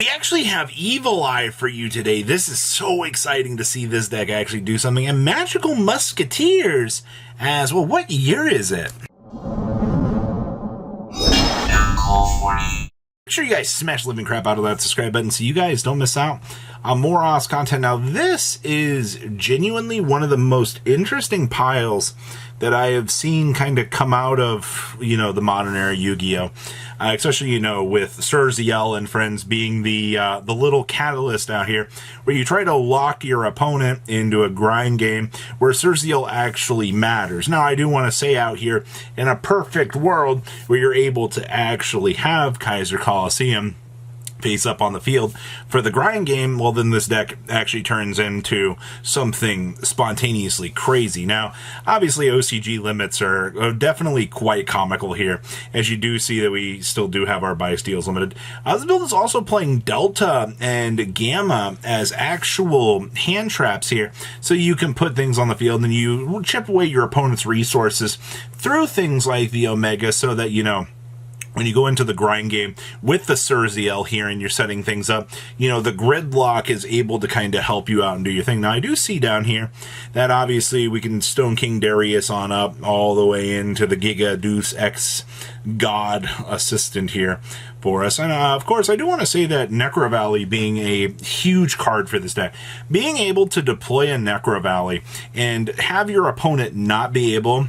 We actually have Evil Eye for you today. This is so exciting to see this deck actually do something. And Magical Musketeers as well. What year is it? Make sure you guys smash the living crap out of that subscribe button so you guys don't miss out on more awesome content. Now, this is genuinely one of the most interesting piles that I have seen kind of come out of, the modern era Yu-Gi-Oh! Especially, with Surziel and friends being the little catalyst out here, where you try to lock your opponent into a grind game where Surziel actually matters. Now, I do want to say out here, in a perfect world where you're able to actually have Kaiser Coliseum face up on the field for the grind game, well, then this deck actually turns into something spontaneously crazy. Now, obviously, OCG limits are definitely quite comical here, as you do see that we still do have our bias deals limited. This build is also playing Delta and Gamma as actual hand traps here, so you can put things on the field and you chip away your opponent's resources through things like the Omega, so that, when you go into the grind game with the Surziel here and you're setting things up, the gridlock is able to kind of help you out and do your thing. Now, I do see down here that obviously we can Stone King Darius on up all the way into the Giga Deuce X God assistant here for us. And of course, I do want to say that Necro Valley being a huge card for this deck, being able to deploy a Necro Valley and have your opponent not be able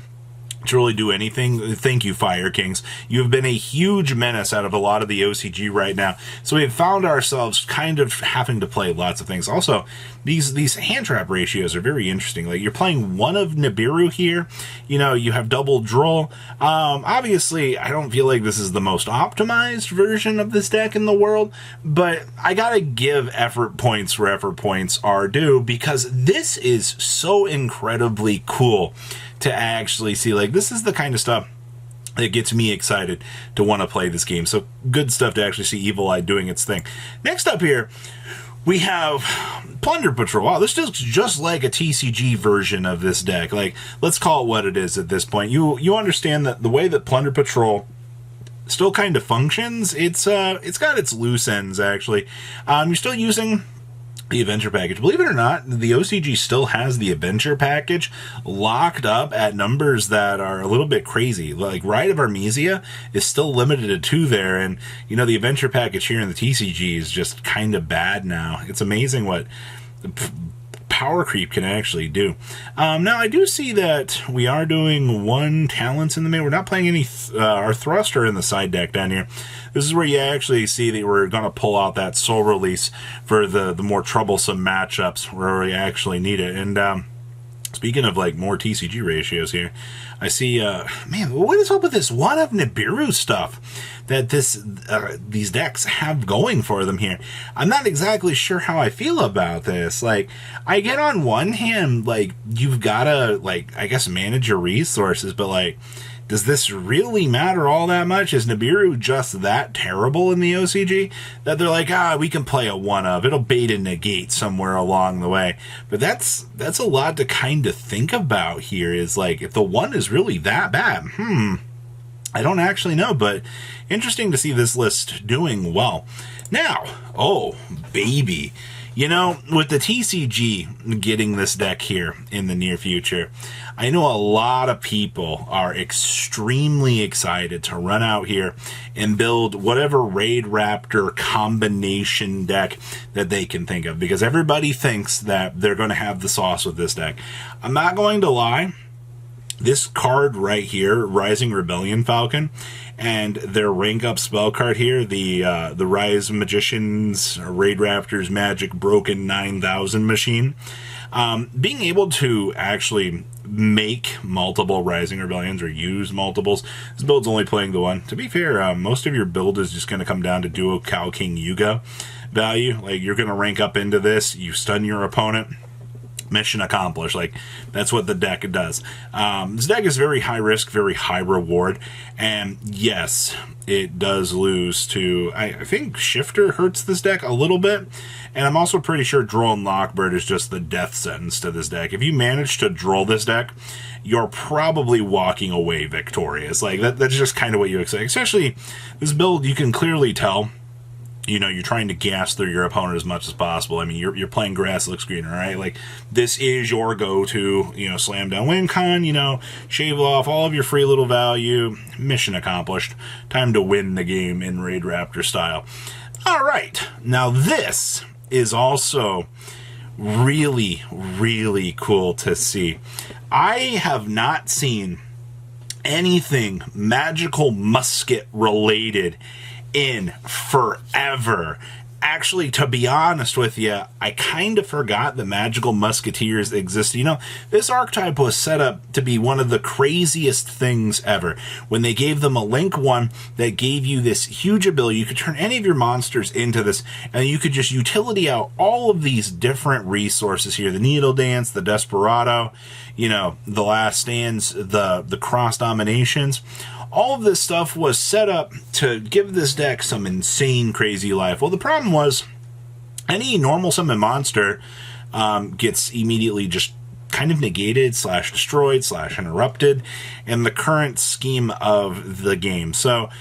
to really do anything. Thank you, Fire Kings. You've been a huge menace out of a lot of the OCG right now. So we've found ourselves kind of having to play lots of things. Also, these hand trap ratios are very interesting. Like, you're playing one of Nibiru here. You have double Droll. Obviously, I don't feel like this is the most optimized version of this deck in the world, but I gotta give effort points where effort points are due, because this is so incredibly cool to actually see. Like, this is the kind of stuff that gets me excited to want to play this game. So good stuff to actually see Evil Eye doing its thing. Next up here, we have Plunder Patrol. Wow, this looks just like a TCG version of this deck. Like, let's call it what it is at this point. You understand that the way that Plunder Patrol still kind of functions, it's got its loose ends, actually. You're still using the adventure package. Believe it or not, the OCG still has the adventure package locked up at numbers that are a little bit crazy. Like, Ride of Armesia is still limited to 2 there, and the adventure package here in the TCG is just kind of bad now. It's amazing what power creep can actually do. Now, I do see that we are doing 1 talents in the main. We're not playing any our thruster in the side deck down here. This is where you actually see that we're going to pull out that soul release for the more troublesome matchups where we actually need it. And speaking of more TCG ratios here, I see, man, what is up with this one of Nibiru stuff that these decks have going for them here? I'm not exactly sure how I feel about this. Like, I get on one hand, you've got to, I guess, manage your resources, but, does this really matter all that much? Is Nibiru just that terrible in the OCG that they're like, we can play a one of, it'll bait and negate somewhere along the way? But that's a lot to kind of think about here, is if the one is really that bad. I don't actually know, but interesting to see this list doing well. Now, oh, baby. With the TCG getting this deck here in the near future, I know a lot of people are extremely excited to run out here and build whatever Raidraptor combination deck that they can think of, because everybody thinks that they're going to have the sauce with this deck. I'm not going to lie. This card right here, Rising Rebellion Falcon, and their rank up spell card here, the Rise Magicians, Raidraptor's Magic Broken 9000 machine, being able to actually make multiple Rising Rebellions or use multiples. This build's only playing the one. To be fair, most of your build is just going to come down to Duo Cow King Yuga value. You're going to rank up into this, you stun your opponent, mission accomplished. That's what the deck does. This deck is very high risk, very high reward, and yes, it does lose to, I think Shifter hurts this deck a little bit, and I'm also pretty sure Droll and Lockbird is just the death sentence to this deck. If you manage to Droll this deck, you're probably walking away victorious. That's just kind of what you expect. Especially this build, you can clearly tell you know, you're trying to gas through your opponent as much as possible. I mean, you're playing grass looks green, all right? Like, this is your go-to, you know, slam down win con, you know, shave off all of your free little value. Mission accomplished. Time to win the game in Raidraptor style. All right. Now, this is also really, really cool to see. I have not seen anything magical musket related in forever. Actually, to be honest with you, I kind of forgot the magical musketeers existed. You know, this archetype was set up to be one of the craziest things ever. When they gave them a Link 1 that gave you this huge ability, you could turn any of your monsters into this, and you could just utility out all of these different resources here. The Needle Dance, the Desperado, you know, the Last Stands, the Cross Dominations. All of this stuff was set up to give this deck some insane, crazy life. Well, the problem was any normal summon monster gets immediately just kind of negated, slash destroyed, slash interrupted in the current scheme of the game. So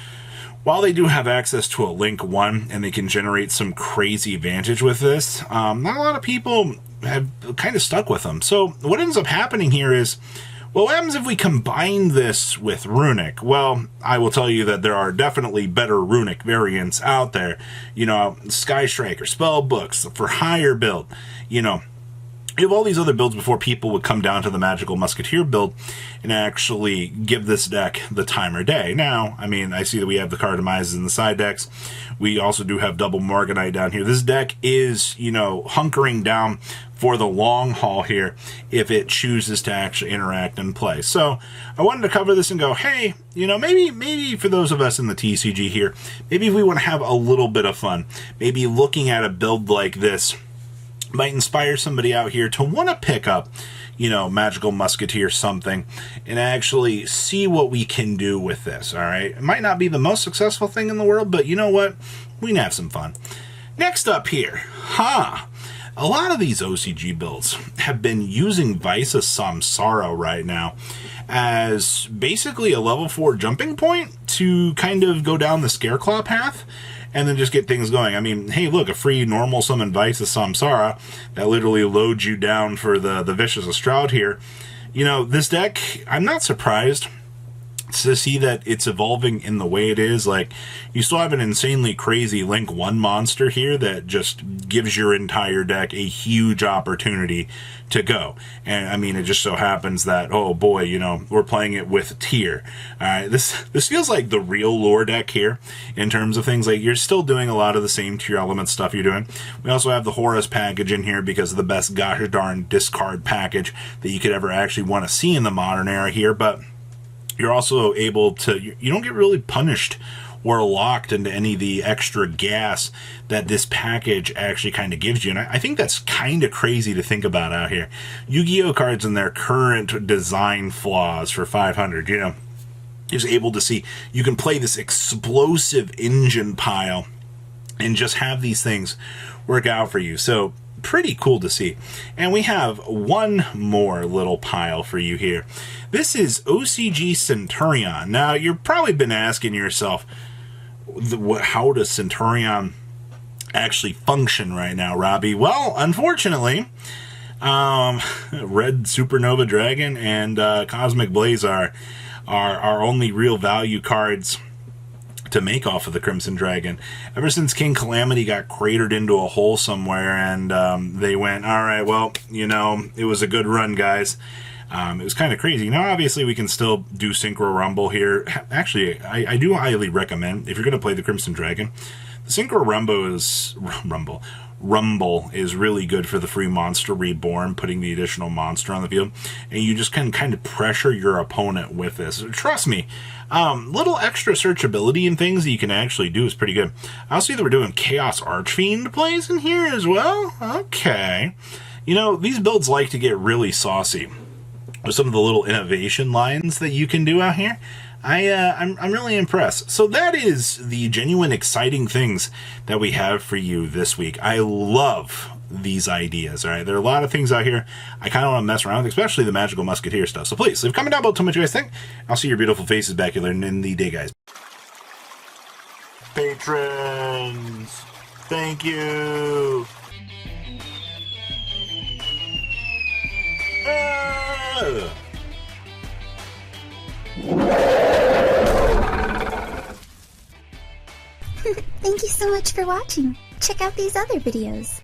while they do have access to a Link 1 and they can generate some crazy advantage with this, not a lot of people have kind of stuck with them. So what ends up happening here is, well, what happens if we combine this with Runic? Well, I will tell you that there are definitely better Runic variants out there. You know, Sky Striker, Spell Books, for hire build. You know, you have all these other builds before people would come down to the Magical Musketeer build and actually give this deck the time or day. Now, I mean, I see that we have the card demises in the side decks. We also do have double Morganite down here. This deck is, you know, hunkering down for the long haul here if it chooses to actually interact and play. So I wanted to cover this and go, hey, you know, maybe for those of us in the TCG here, maybe if we want to have a little bit of fun, maybe looking at a build like this might inspire somebody out here to want to pick up, you know, Magical Musketeer something and actually see what we can do with this, all right? It might not be the most successful thing in the world, but you know what? We can have some fun. Next up here, a lot of these OCG builds have been using Visa Samsara right now as basically a level 4 jumping point to kind of go down the Scareclaw path and then just get things going. I mean, hey, look, a free normal summon Visa Samsara that literally loads you down for the Vicious Stroud here. You know, this deck, I'm not surprised to see that it's evolving in the way it is. Like, you still have an insanely crazy Link 1 monster here that just gives your entire deck a huge opportunity to go. And I mean, it just so happens that, oh boy, you know, we're playing it with tier. Alright, this feels like the real lore deck here in terms of things. Like, you're still doing a lot of the same tier element stuff you're doing. We also have the Horus package in here because of the best gosh darn discard package that you could ever actually want to see in the modern era here, but you're also able to, you don't get really punished or locked into any of the extra gas that this package actually kind of gives you. And I think that's kind of crazy to think about out here. Yu-Gi-Oh cards and their current design flaws for 500, you know, is able to see you can play this explosive engine pile and just have these things work out for you. So pretty cool to see. And we have one more little pile for you here. This is OCG Centurion. Now, you've probably been asking yourself, how does Centurion actually function right now, Robbie? Well, unfortunately, Red Supernova Dragon and Cosmic Blaze are our only real value cards to make off of the Crimson Dragon. Ever since King Calamity got cratered into a hole somewhere and they went, all right, well, you know, it was a good run, guys. It was kind of crazy. Now, obviously, we can still do Synchro Rumble here. Actually, I do highly recommend, if you're going to play the Crimson Dragon, the Synchro Rumble is really good for the free Monster Reborn, putting the additional monster on the field, and you just can kind of pressure your opponent with this. Trust me, little extra searchability and things that you can actually do is pretty good. I also see that we're doing Chaos Archfiend plays in here as well. Okay. You know, these builds like to get really saucy with some of the little innovation lines that you can do out here. I'm really impressed. So that is the genuine exciting things that we have for you this week. I love these ideas, all right? There are a lot of things out here I kind of want to mess around with, especially the Magical Musketeer stuff. So please, leave a comment down below, tell me what you guys think. I'll see your beautiful faces back here in the day, guys. patrons. Thank you. Thank you so much for watching. Check out these other videos.